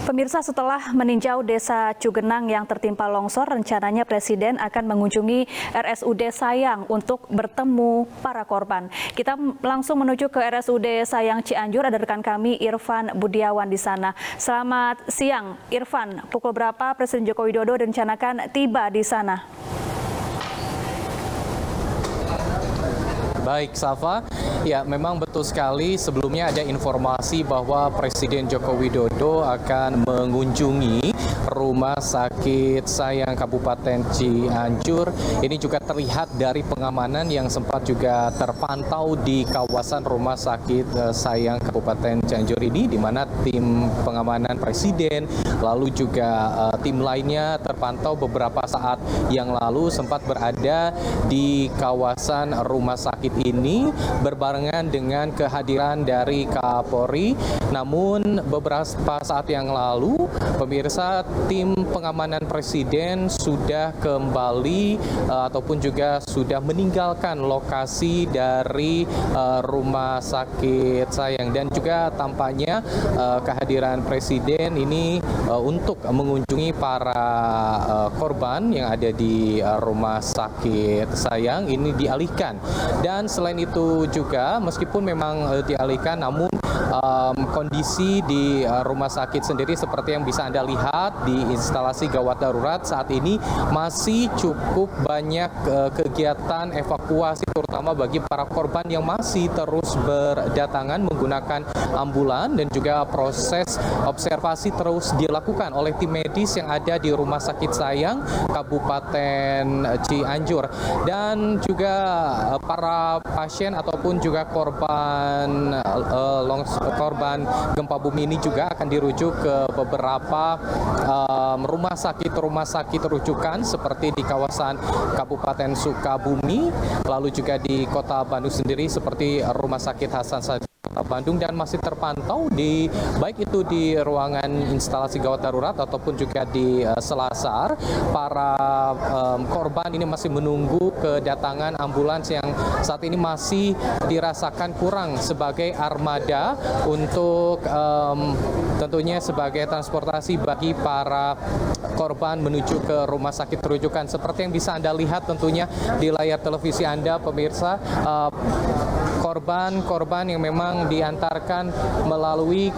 Pemirsa, setelah meninjau Desa Cugenang yang tertimpa longsor, rencananya Presiden akan mengunjungi RSUD Sayang untuk bertemu para korban. Kita langsung menuju ke RSUD Sayang Cianjur, ada rekan kami Irfan Budiawan di sana. Selamat siang, Irfan. Pukul berapa Presiden Joko Widodo direncanakan tiba di sana? Baik, Safa. Ya, memang betul sekali. Sebelumnya ada informasi bahwa Presiden Joko Widodo akan mengunjungi Rumah Sakit Sayang Kabupaten Cianjur. Ini juga terlihat dari pengamanan yang sempat juga terpantau di kawasan Rumah Sakit Sayang Kabupaten Cianjur ini, di mana tim pengamanan Presiden, lalu juga tim lainnya terpantau beberapa saat yang lalu sempat berada di kawasan rumah sakit ini berbarengan dengan kehadiran dari Kapolri. Namun beberapa saat yang lalu, pemirsa, tim pengamanan Presiden sudah kembali ataupun juga sudah meninggalkan lokasi dari Rumah Sakit Sayang, dan juga tampaknya kehadiran Presiden ini untuk mengunjungi para korban yang ada di Rumah Sakit Sayang ini dialihkan. Dan selain itu juga, meskipun memang dialihkan, namun kondisi di rumah sakit sendiri seperti yang bisa Anda lihat di instalasi gawat darurat saat ini masih cukup banyak kegiatan evakuasi, terutama bagi para korban yang masih terus berdatangan menggunakan ambulan, dan juga proses observasi terus dilakukan oleh tim medis yang ada di Rumah Sakit Sayang Kabupaten Cianjur. Dan juga para pasien ataupun juga korban gempa bumi ini juga akan dirujuk ke beberapa rumah sakit rujukan seperti di kawasan Kabupaten Sukabumi, lalu juga di Kota Bandung sendiri seperti Rumah Sakit Hasan Sadikin Bandung, dan masih terpantau di baik itu di ruangan instalasi gawat darurat ataupun juga di Selasar. Para korban ini masih menunggu kedatangan ambulans yang saat ini masih dirasakan kurang sebagai armada untuk tentunya sebagai transportasi bagi para korban menuju ke rumah sakit rujukan. Seperti yang bisa Anda lihat tentunya di layar televisi Anda, pemirsa, korban-korban yang memang diantarkan melalui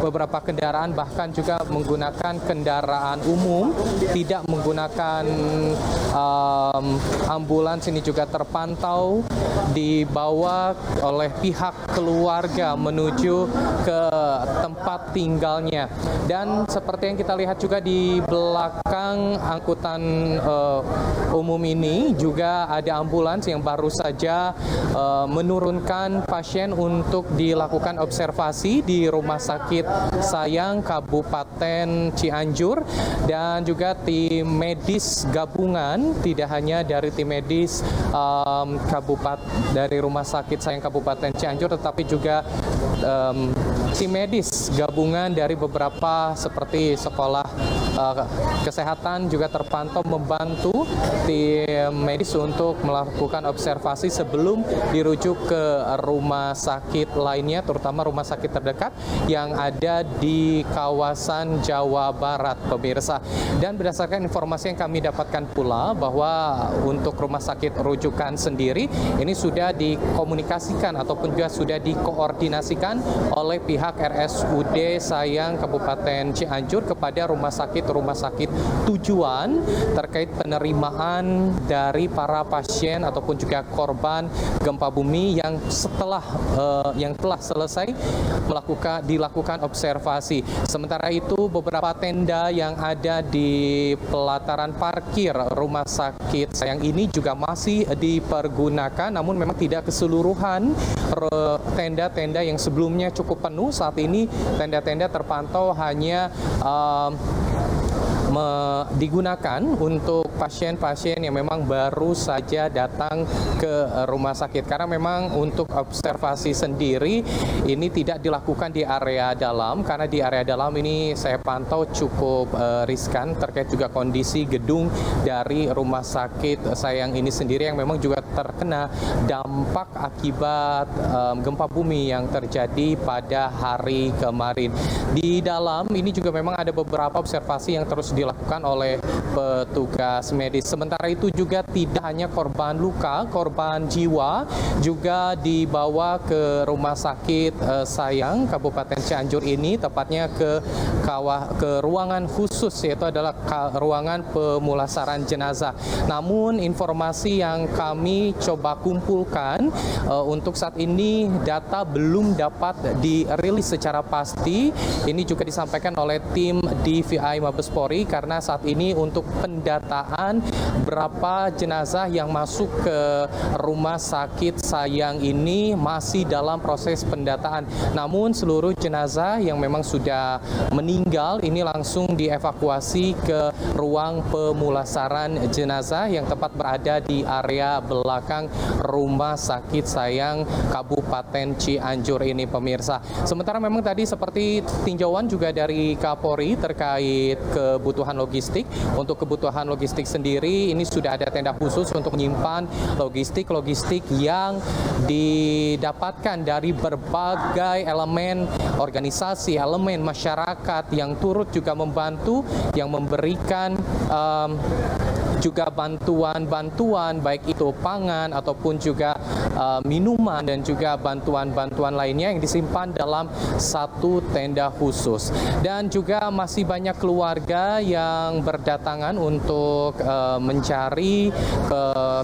beberapa kendaraan, bahkan juga menggunakan kendaraan umum, tidak menggunakan ambulans, ini juga terpantau dibawa oleh pihak keluarga menuju ke tempat tinggalnya. Dan seperti yang kita lihat juga di belakang angkutan umum ini juga ada ambulans yang baru saja menurunkan pasien untuk dilakukan observasi di Rumah Sakit Sayang Kabupaten Cianjur. Dan juga tim medis gabungan, tidak hanya dari tim medis dari Rumah Sakit Sayang Kabupaten Cianjur, tetapi juga tim medis gabungan dari beberapa seperti sekolah kesehatan juga terpantau membantu tim medis untuk melakukan observasi sebelum dirujuk ke rumah sakit lainnya, terutama rumah sakit terdekat yang ada di kawasan Jawa Barat, pemirsa. Dan berdasarkan informasi yang kami dapatkan pula bahwa untuk rumah sakit rujukan sendiri ini sudah dikomunikasikan ataupun juga sudah dikoordinasikan oleh pihak RSUD Sayang Kabupaten Cianjur kepada rumah sakit tujuan terkait penerimaan dari para pasien ataupun juga korban gempa bumi yang telah selesai dilakukan observasi. Sementara itu beberapa tenda yang ada di pelataran parkir rumah sakit Sayang ini juga masih dipergunakan, namun memang tidak keseluruhan tenda-tenda yang sebelumnya cukup penuh. Saat ini tenda-tenda terpantau hanya digunakan untuk pasien-pasien yang memang baru saja datang ke rumah sakit, karena memang untuk observasi sendiri ini tidak dilakukan di area dalam, karena di area dalam ini saya pantau cukup riskan terkait juga kondisi gedung dari rumah sakit Sayang ini sendiri yang memang juga terkena dampak akibat gempa bumi yang terjadi pada hari kemarin. Di dalam ini juga memang ada beberapa observasi yang terus dilakukan oleh petugas medis. Sementara itu juga tidak hanya korban luka, korban jiwa juga dibawa ke rumah sakit Sayang Kabupaten Cianjur ini, tepatnya ke ruangan khusus, yaitu adalah ruangan pemulasaran jenazah. Namun informasi yang kami coba kumpulkan untuk saat ini data belum dapat dirilis secara pasti. Ini juga disampaikan oleh tim DVI Mabes Polri, karena saat ini untuk pendataan berapa jenazah yang masuk ke rumah sakit Sayang ini masih dalam proses pendataan. Namun seluruh jenazah yang memang sudah meninggal ini langsung dievakuasi ke ruang pemulasaran jenazah yang tepat berada di area belakang rumah sakit Sayang Kabupaten Cianjur ini, pemirsa. Sementara memang tadi seperti tinjauan juga dari Kapolri terkait kebutuhan logistik. Untuk kebutuhan logistik sendiri ini sudah ada tenda khusus untuk menyimpan logistik yang didapatkan dari berbagai elemen organisasi, elemen masyarakat yang turut juga membantu, yang memberikan juga bantuan-bantuan baik itu pangan ataupun juga minuman dan juga bantuan-bantuan lainnya yang disimpan dalam satu tenda khusus. Dan juga masih banyak keluarga yang berdatangan untuk mencari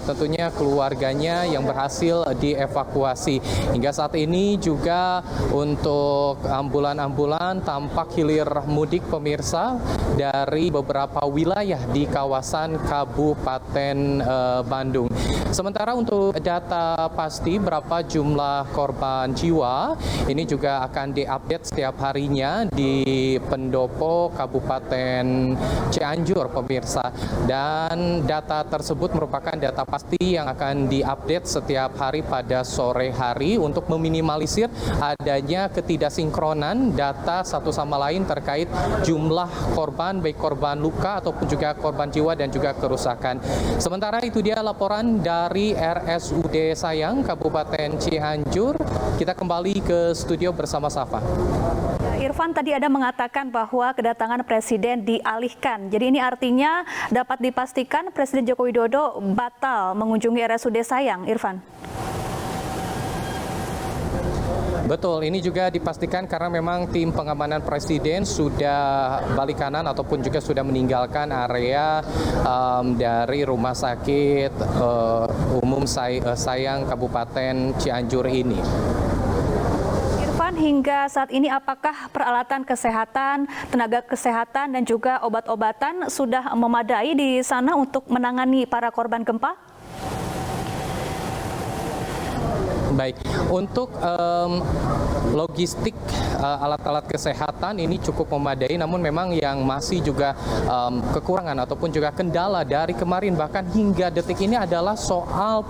tentunya keluarganya yang berhasil dievakuasi. Hingga saat ini juga untuk ambulan-ambulan tampak hilir mudik, pemirsa, dari beberapa wilayah di kawasan Kabupaten Bandung. Sementara untuk data pasti berapa jumlah korban jiwa ini juga akan diupdate setiap harinya di Pendopo Kabupaten Cianjur, pemirsa. Dan data tersebut merupakan data pasti yang akan diupdate setiap hari pada sore hari untuk meminimalisir adanya ketidaksinkronan data satu sama lain terkait jumlah korban, baik korban luka ataupun juga korban jiwa dan juga kerusakan. Sementara itu dia laporan dari RSUD Sayang Kabupaten Cianjur. Kita kembali ke studio bersama Safa. Irfan, tadi ada mengatakan bahwa kedatangan Presiden dialihkan. Jadi ini artinya dapat dipastikan Presiden Joko Widodo batal mengunjungi RSUD Sayang, Irfan? Betul, ini juga dipastikan karena memang tim pengamanan Presiden sudah balik kanan ataupun juga sudah meninggalkan area dari Rumah Sakit Umum Sayang Kabupaten Cianjur ini. Irfan, hingga saat ini apakah peralatan kesehatan, tenaga kesehatan dan juga obat-obatan sudah memadai di sana untuk menangani para korban gempa? Baik, untuk logistik alat-alat kesehatan ini cukup memadai, namun memang yang masih juga kekurangan ataupun juga kendala dari kemarin bahkan hingga detik ini adalah soal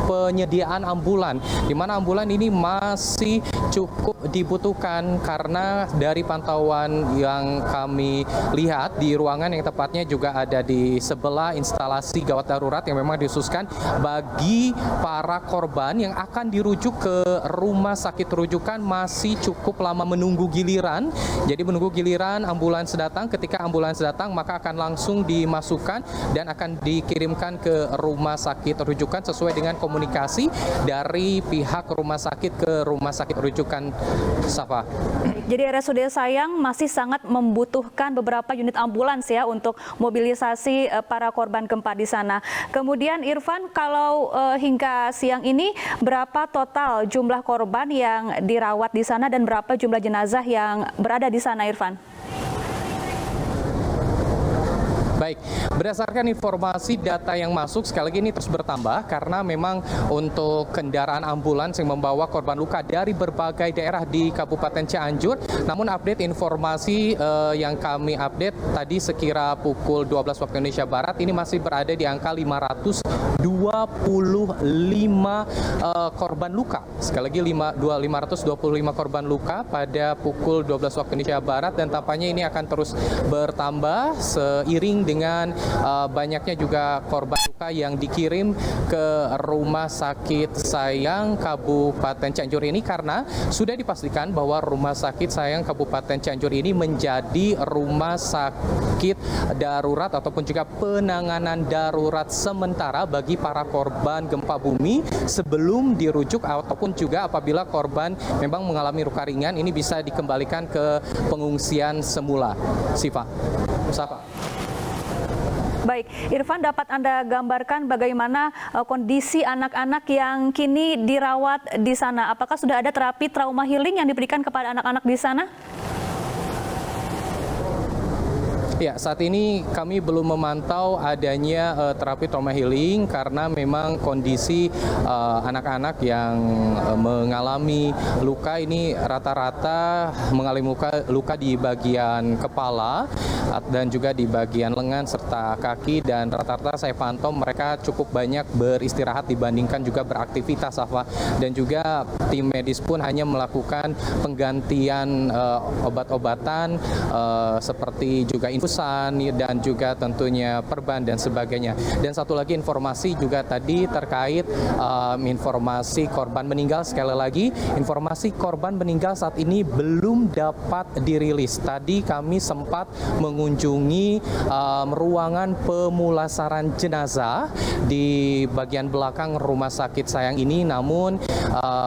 penyediaan ambulan, di mana ambulan ini masih cukup dibutuhkan karena dari pantauan yang kami lihat di ruangan yang tepatnya juga ada di sebelah instalasi gawat darurat yang memang dikhususkan bagi para korban yang akan dirujuk ke rumah sakit rujukan masih cukup lama menunggu giliran. Jadi menunggu giliran ambulans datang. Ketika ambulans datang maka akan langsung dimasukkan dan akan dikirimkan ke rumah sakit rujukan sesuai dengan komunikasi dari pihak rumah sakit ke rumah sakit rujukan. Safa. Jadi RSUD Sayang masih sangat membutuhkan beberapa unit ambulans ya untuk mobilisasi para korban gempa di sana. Kemudian Irfan, kalau hingga siang ini berapa total jumlah korban yang dirawat di sana dan berapa jumlah jenazah yang berada di sana, Irfan? Baik, berdasarkan informasi data yang masuk, sekali lagi ini terus bertambah karena memang untuk kendaraan ambulans yang membawa korban luka dari berbagai daerah di Kabupaten Cianjur. Namun update informasi yang kami update tadi sekira pukul 12 waktu Indonesia Barat ini masih berada di angka 525 korban luka. Sekali lagi 525 korban luka pada pukul 12 waktu Indonesia Barat, dan tampaknya ini akan terus bertambah seiring dengan banyaknya juga korban luka yang dikirim ke Rumah Sakit Sayang Kabupaten Cianjur ini, karena sudah dipastikan bahwa Rumah Sakit Sayang Kabupaten Cianjur ini menjadi rumah sakit darurat ataupun juga penanganan darurat sementara bagi para korban gempa bumi sebelum dirujuk ataupun juga apabila korban memang mengalami luka ringan ini bisa dikembalikan ke pengungsian semula. Siva. Mustafa. Baik, Irfan, dapat Anda gambarkan bagaimana kondisi anak-anak yang kini dirawat di sana? Apakah sudah ada terapi trauma healing yang diberikan kepada anak-anak di sana? Ya, saat ini kami belum memantau adanya terapi trauma healing karena memang kondisi anak-anak yang mengalami luka ini rata-rata mengalami luka di bagian kepala dan juga di bagian lengan serta kaki, dan rata-rata saya pantau mereka cukup banyak beristirahat dibandingkan juga beraktivitas, Safa. Dan juga tim medis pun hanya melakukan penggantian obat-obatan seperti juga infusan dan juga tentunya perban dan sebagainya. Dan satu lagi informasi juga tadi terkait informasi korban meninggal. Sekali lagi, informasi korban meninggal saat ini belum dapat dirilis. Tadi kami sempat mengunjungi ruangan pemulasaran jenazah di bagian belakang Rumah Sakit Sayang ini, namun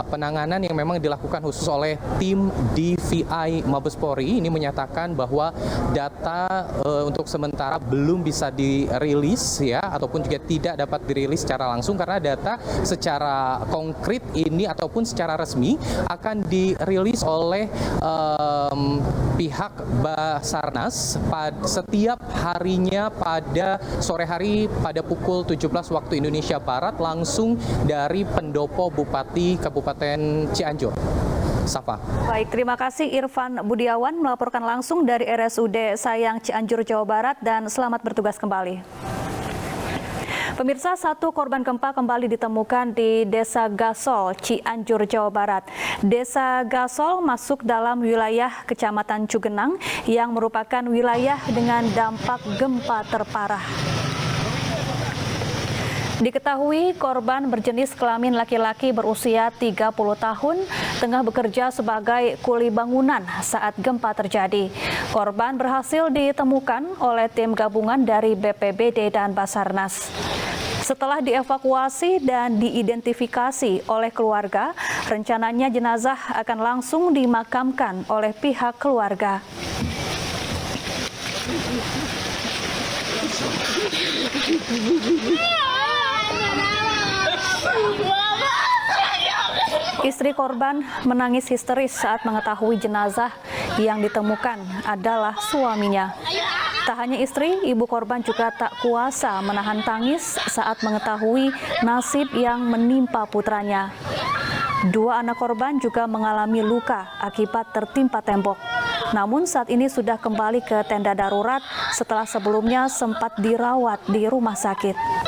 penanganan yang memang dilakukan khusus oleh tim DVI Mabes Polri ini menyatakan bahwa data untuk sementara belum bisa dirilis ya, ataupun juga tidak dapat dirilis secara langsung karena data secara konkret ini ataupun secara resmi akan dirilis oleh pihak Basarnas setiap harinya pada sore hari pada pukul 17 waktu Indonesia Barat langsung dari pendopo Bupati Kabupaten Cianjur. Safa. Baik, terima kasih Irfan Budiawan melaporkan langsung dari RSUD Sayang Cianjur, Jawa Barat, dan selamat bertugas kembali. Pemirsa, satu korban gempa kembali ditemukan di Desa Gasol, Cianjur, Jawa Barat. Desa Gasol masuk dalam wilayah Kecamatan Cugenang yang merupakan wilayah dengan dampak gempa terparah. Diketahui korban berjenis kelamin laki-laki berusia 30 tahun tengah bekerja sebagai kuli bangunan saat gempa terjadi. Korban berhasil ditemukan oleh tim gabungan dari BPBD dan Basarnas. Setelah dievakuasi dan diidentifikasi oleh keluarga, rencananya jenazah akan langsung dimakamkan oleh pihak keluarga. Istri korban menangis histeris saat mengetahui jenazah yang ditemukan adalah suaminya. Tak hanya istri, ibu korban juga tak kuasa menahan tangis saat mengetahui nasib yang menimpa putranya. Dua anak korban juga mengalami luka akibat tertimpa tembok. Namun saat ini sudah kembali ke tenda darurat setelah sebelumnya sempat dirawat di rumah sakit.